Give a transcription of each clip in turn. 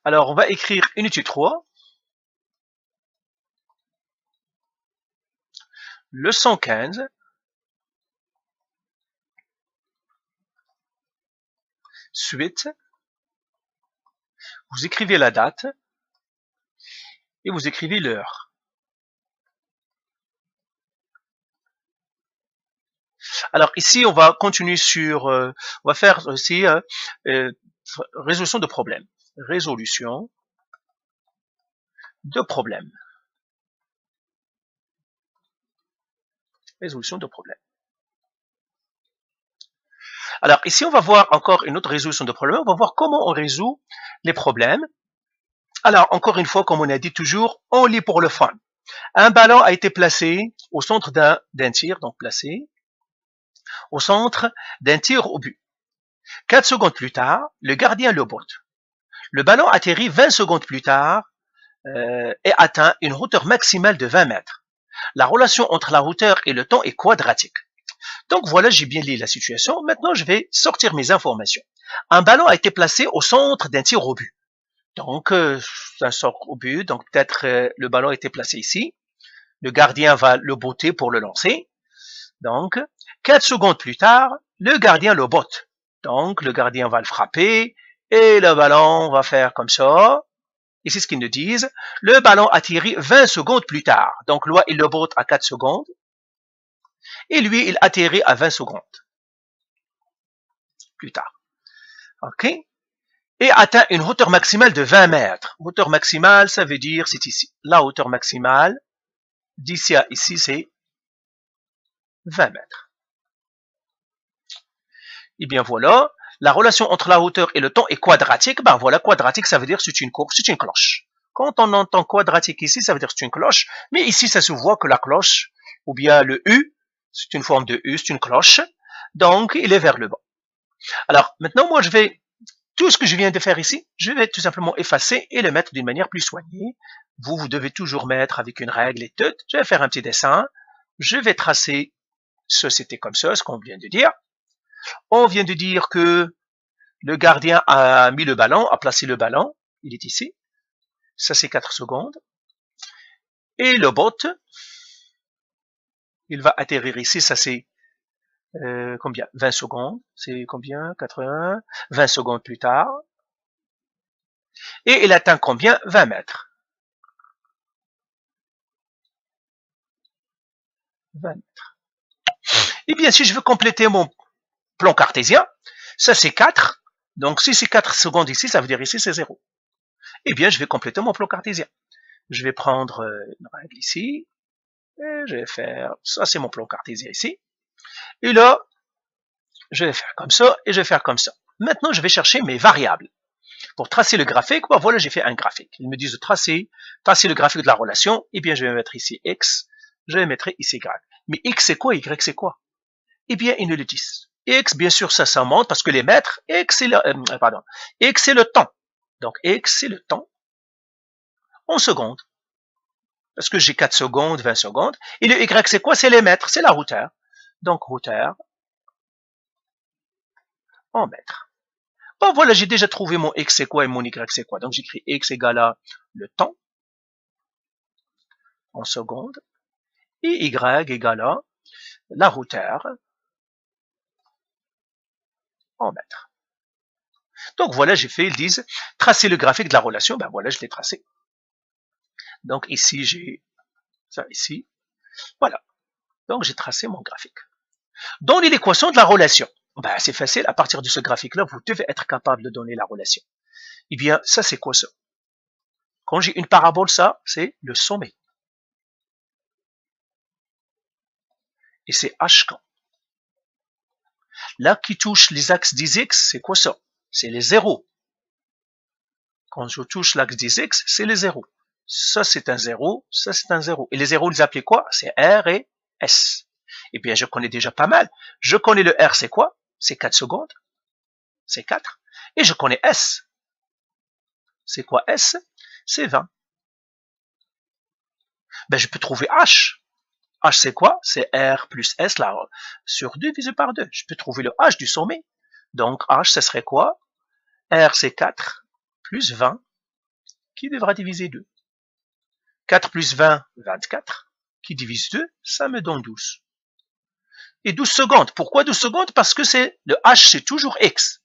Alors, on va écrire unité 3. Leçon 15. Suite. Vous écrivez la date et vous écrivez l'heure. Alors ici, on va continuer sur, on va faire aussi résolution de problème. Résolution de problème. Résolution de problème. Alors ici, on va voir encore une autre résolution de problème. On va voir comment on résout les problèmes. Alors encore une fois, comme on a dit toujours, on lit pour le fun. Un ballon a été placé au centre d'un tir, donc placé au centre d'un tir au but. 4 secondes plus tard, le gardien le botte. Le ballon atterrit 20 secondes plus tard et atteint une hauteur maximale de 20 mètres. La relation entre la hauteur et le temps est quadratique. Donc voilà, j'ai bien lu la situation. Maintenant, je vais sortir mes informations. Un ballon a été placé au centre d'un tir au but. Donc, un sort au but. Donc, peut-être le ballon a été placé ici. Le gardien va le botter pour le lancer. Donc, 4 secondes plus tard, le gardien le botte. Donc, le gardien va le frapper et le ballon va faire comme ça. Et c'est ce qu'ils nous disent. Le ballon atterrit 20 secondes plus tard. Donc, lui, il le botte à 4 secondes. Et lui, il atterrit à 20 secondes plus tard. OK? Et atteint une hauteur maximale de 20 mètres. Hauteur maximale, ça veut dire, c'est ici. La hauteur maximale, d'ici à ici, c'est 20 mètres. Et bien voilà, la relation entre la hauteur et le temps est quadratique. Ben voilà, quadratique, ça veut dire c'est une courbe, c'est une cloche. Quand on entend quadratique ici, ça veut dire c'est une cloche. Mais ici, ça se voit que la cloche, ou bien le U, c'est une forme de U, c'est une cloche. Donc, il est vers le bas. Alors, maintenant, moi, tout ce que je viens de faire ici, je vais tout simplement effacer et le mettre d'une manière plus soignée. Vous devez toujours mettre avec une règle et tout. Je vais faire un petit dessin. Je vais tracer ce, c'était comme ça, ce qu'on vient de dire. On vient de dire que le gardien a mis le ballon, a placé le ballon. Il est ici. Ça, c'est 4 secondes. Et le bot, il va atterrir ici. Ça, c'est combien? 20 secondes. C'est combien? 80. 20 secondes plus tard. Et il atteint combien? 20 mètres. 20 mètres. Et bien, si je veux compléter mon plan cartésien, ça c'est 4. Donc, si c'est 4 secondes ici, ça veut dire ici c'est 0. Eh bien, je vais compléter mon plan cartésien. Je vais prendre une règle ici. Et je vais faire, ça c'est mon plan cartésien ici. Et là, je vais faire comme ça et je vais faire comme ça. Maintenant, je vais chercher mes variables. Pour tracer le graphique, ben voilà, j'ai fait un graphique. Ils me disent de tracer le graphique de la relation. Eh bien, je vais mettre ici X, je vais mettre ici Y. Mais X c'est quoi, Y c'est quoi? Eh bien, ils nous le disent. X, bien sûr, ça monte parce que les mètres, X c'est le temps. Donc, X c'est le temps en secondes. Parce que j'ai 4 secondes, 20 secondes. Et le Y c'est quoi? C'est les mètres, c'est la hauteur. Donc, hauteur en mètres. Bon, voilà, j'ai déjà trouvé mon X c'est quoi et mon Y c'est quoi. Donc, j'écris X égale à le temps en secondes et Y égale à la hauteur en mètres. Donc, voilà, j'ai fait, ils disent, tracer le graphique de la relation. Ben voilà, je l'ai tracé. Donc, ici, j'ai ça ici. Voilà. Donc, j'ai tracé mon graphique. Donner l'équation de la relation. Ben, c'est facile. À partir de ce graphique-là, vous devez être capable de donner la relation. Eh bien, ça, c'est quoi ça? Quand j'ai une parabole, ça, c'est le sommet. Et c'est h quand. Là, qui touche les axes des x, c'est quoi ça? C'est les zéros. Quand je touche l'axe des x, c'est les zéros. Ça, c'est un zéro. Ça, c'est un zéro. Et les zéros, ils appellent quoi? C'est R et S. Eh bien, je connais déjà pas mal. Je connais le R, c'est quoi? C'est 4 secondes. C'est 4. Et je connais S. C'est quoi S? C'est 20. Ben, je peux trouver H. H, c'est quoi? C'est R plus S là, sur 2 divisé par 2. Je peux trouver le H du sommet. Donc, H, ce serait quoi? R, c'est 4 plus 20 qui devra diviser 2. 4 plus 20, 24, qui divise 2, ça me donne 12. Et 12 secondes. Pourquoi 12 secondes? Parce que le h, c'est toujours x.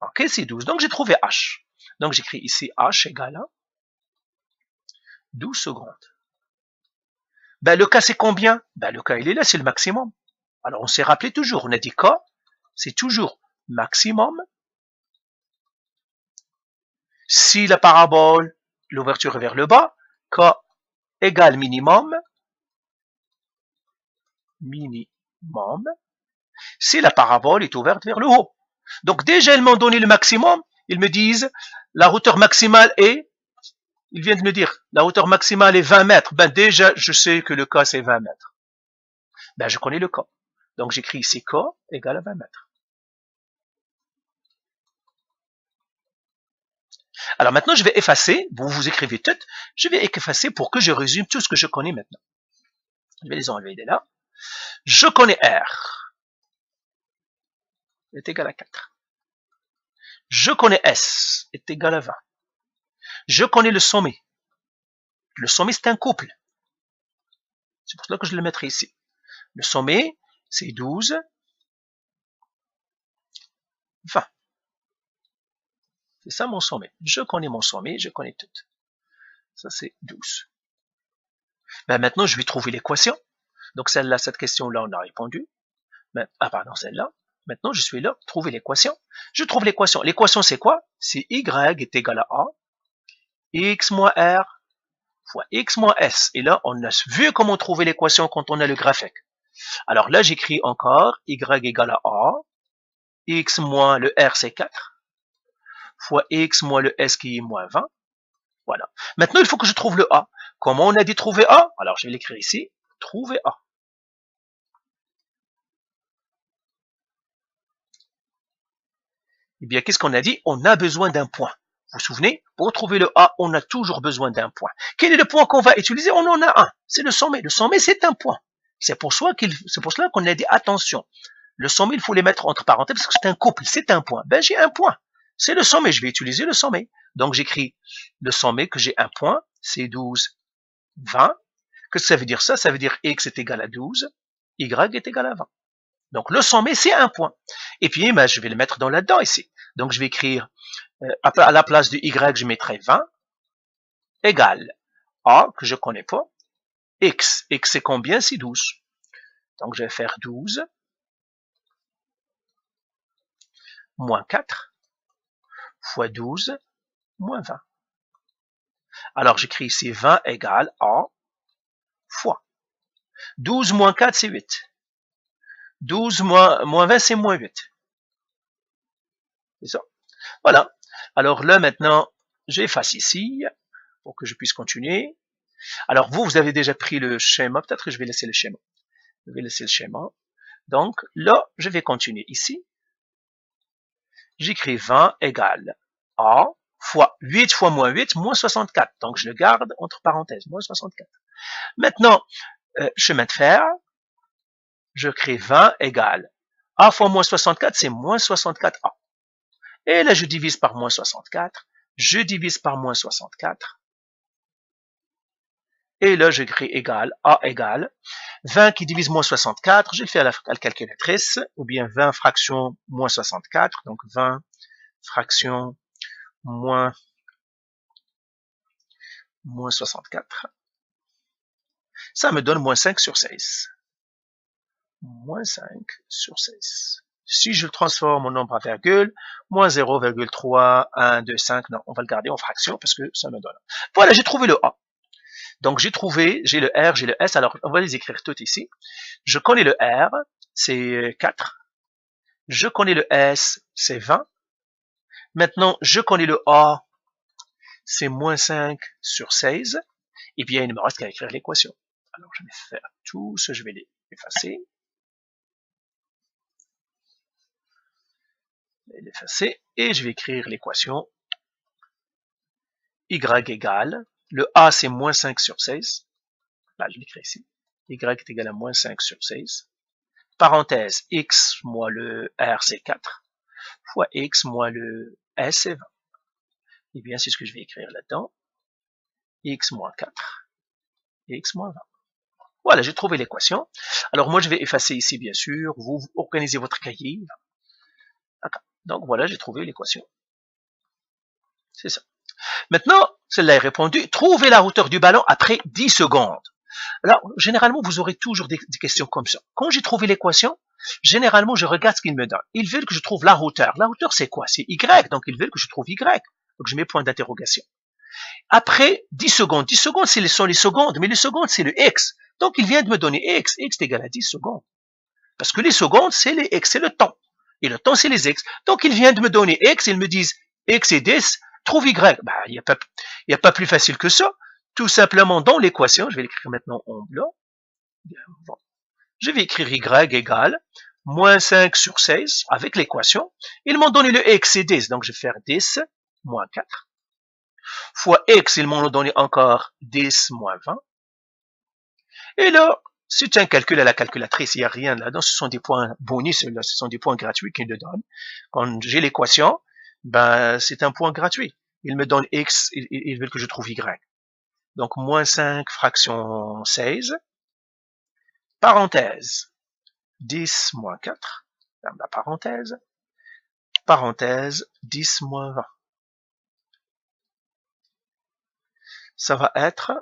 Ok, c'est 12. Donc, j'ai trouvé h. Donc, j'écris ici h égale à 12 secondes. Ben, le K, c'est combien? Ben, le K, il est là, c'est le maximum. Alors, on s'est rappelé toujours, on a dit K, c'est toujours maximum si la parabole, l'ouverture est vers le bas, K égale minimum, si la parabole est ouverte vers le haut. Donc, déjà, ils m'ont donné le maximum, ils me disent, la hauteur maximale est, ils viennent de me dire, la hauteur maximale est 20 mètres. Ben, déjà, je sais que le K, c'est 20 mètres. Ben, je connais le K. Donc, j'écris ici K égale à 20 mètres. Alors maintenant, je vais effacer, vous écrivez tout, je vais effacer pour que je résume tout ce que je connais maintenant. Je vais les enlever de là. Je connais R est égal à 4. Je connais S est égal à 20. Je connais le sommet. Le sommet, c'est un couple. C'est pour cela que je le mettrai ici. Le sommet, c'est 12, 20. C'est ça mon sommet. Je connais mon sommet, je connais tout. Ça, c'est 12. Ben, maintenant, je vais trouver l'équation. Donc, celle-là, cette question-là, on a répondu. Ah, pardon, celle-là. Maintenant, je suis là, trouver l'équation. Je trouve l'équation. L'équation, c'est quoi? C'est y est égal à a, x moins r fois x moins s. Et là, on a vu comment trouver l'équation quand on a le graphique. Alors là, j'écris encore y égale à a, x moins le r, c'est 4, fois x moins le s qui est moins 20. Voilà. Maintenant, il faut que je trouve le a. Comment on a dit trouver a? Alors, je vais l'écrire ici. Trouver a. Eh bien, qu'est-ce qu'on a dit? On a besoin d'un point. Vous vous souvenez? Pour trouver le A, on a toujours besoin d'un point. Quel est le point qu'on va utiliser? On en a un. C'est le sommet. Le sommet, c'est un point. C'est pour cela qu'on a dit attention. Le sommet, il faut les mettre entre parenthèses parce que c'est un couple. C'est un point. Ben, j'ai un point. C'est le sommet. Je vais utiliser le sommet. Donc, j'écris le sommet que j'ai un point. C'est 12, 20. Qu'est-ce que ça veut dire ça? Ça veut dire x est égal à 12, y est égal à 20. Donc, le sommet, c'est un point. Et puis, ben, je vais le mettre dans là-dedans ici. Donc, je vais écrire, à la place de y, je mettrai 20, égale a, que je ne connais pas, x. X, c'est combien? C'est 12. Donc, je vais faire 12 moins 4 fois 12 moins 20. Alors, j'écris ici 20 égale a fois. 12 moins 4, c'est 8. 12 moins 20, c'est moins 8. C'est ça. Voilà. Alors là, maintenant, j'efface ici pour que je puisse continuer. Alors vous avez déjà pris le schéma. Peut-être que je vais laisser le schéma. Je vais laisser le schéma. Donc là, je vais continuer ici. J'écris 20 égale A fois 8 fois moins 8, moins 64. Donc je le garde entre parenthèses, moins 64. Maintenant, chemin de fer, je crée 20 égale A fois moins 64, c'est moins 64A. Et là, je divise par moins 64. Je divise par moins 64. Et là, je crée égal, A égale 20 qui divise moins 64. Je le fais à la calculatrice, ou bien 20 fractions moins 64. Donc 20 fractions moins 64. Ça me donne moins 5 sur 16. Moins 5 sur 16. Si je transforme en nombre à virgule, moins 0,3125, non, on va le garder en fraction parce que ça me donne. Voilà, j'ai trouvé le A. Donc j'ai le R, j'ai le S, alors on va les écrire toutes ici. Je connais le R, c'est 4. Je connais le S, c'est 20. Maintenant, je connais le A, c'est moins 5 sur 16. Et bien, il ne me reste qu'à écrire l'équation. Alors je vais faire tout ce, je vais l'effacer. Et je vais écrire l'équation y égale, le A c'est moins 5 sur 16, là je l'écris ici, y est égal à moins 5 sur 16, parenthèse, x moins le R c'est 4, fois x moins le S c'est 20. Et bien c'est ce que je vais écrire là-dedans, x moins 4, x moins 20. Voilà, j'ai trouvé l'équation. Alors moi, je vais effacer ici, bien sûr. Vous organisez votre cahier. Donc voilà, j'ai trouvé l'équation. C'est ça. Maintenant, celle-là est répondue. Trouvez la hauteur du ballon après 10 secondes. Alors, généralement, vous aurez toujours des questions comme ça. Quand j'ai trouvé l'équation, généralement, je regarde ce qu'ils me donnent. Ils veulent que je trouve la hauteur. La hauteur, c'est quoi? C'est y, donc ils veulent que je trouve y. Donc je mets point d'interrogation. Après 10 secondes, 10 secondes, ce sont les secondes, mais les secondes, c'est le x. Donc il vient de me donner x est égal à 10 secondes. Parce que les secondes, c'est les x, c'est le temps. Et le temps, c'est les x. Donc il vient de me donner x, ils me disent x est 10, trouve y. Ben, il n'y a pas plus facile que ça. Tout simplement, dans l'équation, je vais l'écrire maintenant en blanc. Bon. Je vais écrire y égale moins 5 sur 16 avec l'équation. Ils m'ont donné le x, c'est 10, donc je vais faire 10 moins 4. Fois x, ils m'ont donné encore 10 moins 20. Et là, c'est un calcul à la calculatrice, il n'y a rien là-dedans, ce sont des points bonus, là, ce sont des points gratuits qu'ils me donnent. Quand j'ai l'équation, ben, c'est un point gratuit. Ils me donnent x, ils veulent que je trouve y. Donc, moins 5 fraction 16, parenthèse, 10 moins 4, la parenthèse, 10 moins 20. Ça va être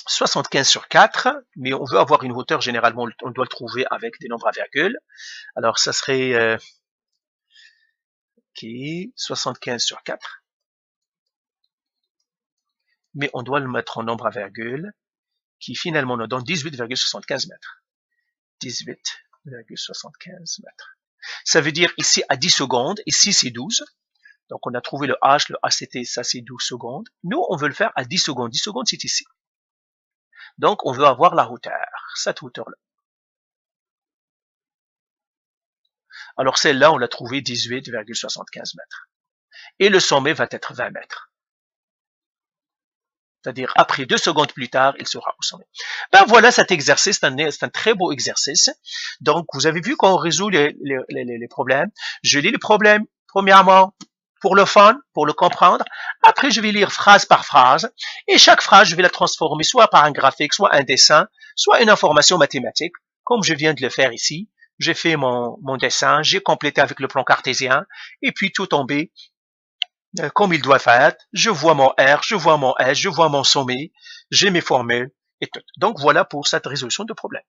75 sur 4, mais on veut avoir une hauteur, généralement, on doit le trouver avec des nombres à virgule. Alors, ça serait 75 sur 4. Mais on doit le mettre en nombre à virgule, qui finalement nous donne 18,75 mètres. 18,75 mètres. Ça veut dire ici à 10 secondes, ici c'est 12. Donc on a trouvé le H, le HCT, ça c'est 12 secondes. Nous, on veut le faire à 10 secondes. 10 secondes, c'est ici. Donc on veut avoir la hauteur, cette hauteur-là. Alors celle-là, on l'a trouvé 18,75 mètres. Et le sommet va être 20 mètres. C'est-à-dire, après 2 secondes plus tard, il sera au sommet. Ben voilà cet exercice, c'est un très beau exercice. Donc, vous avez vu qu'on résout les problèmes. Je lis les problèmes, premièrement, pour le fun, pour le comprendre. Après, je vais lire phrase par phrase. Et chaque phrase, je vais la transformer soit par un graphique, soit un dessin, soit une information mathématique, comme je viens de le faire ici. J'ai fait mon dessin, j'ai complété avec le plan cartésien, et puis tout tombé comme il doit faire. Je vois mon R, je vois mon S, je vois mon sommet, j'ai mes formules et tout. Donc voilà pour cette résolution de problème.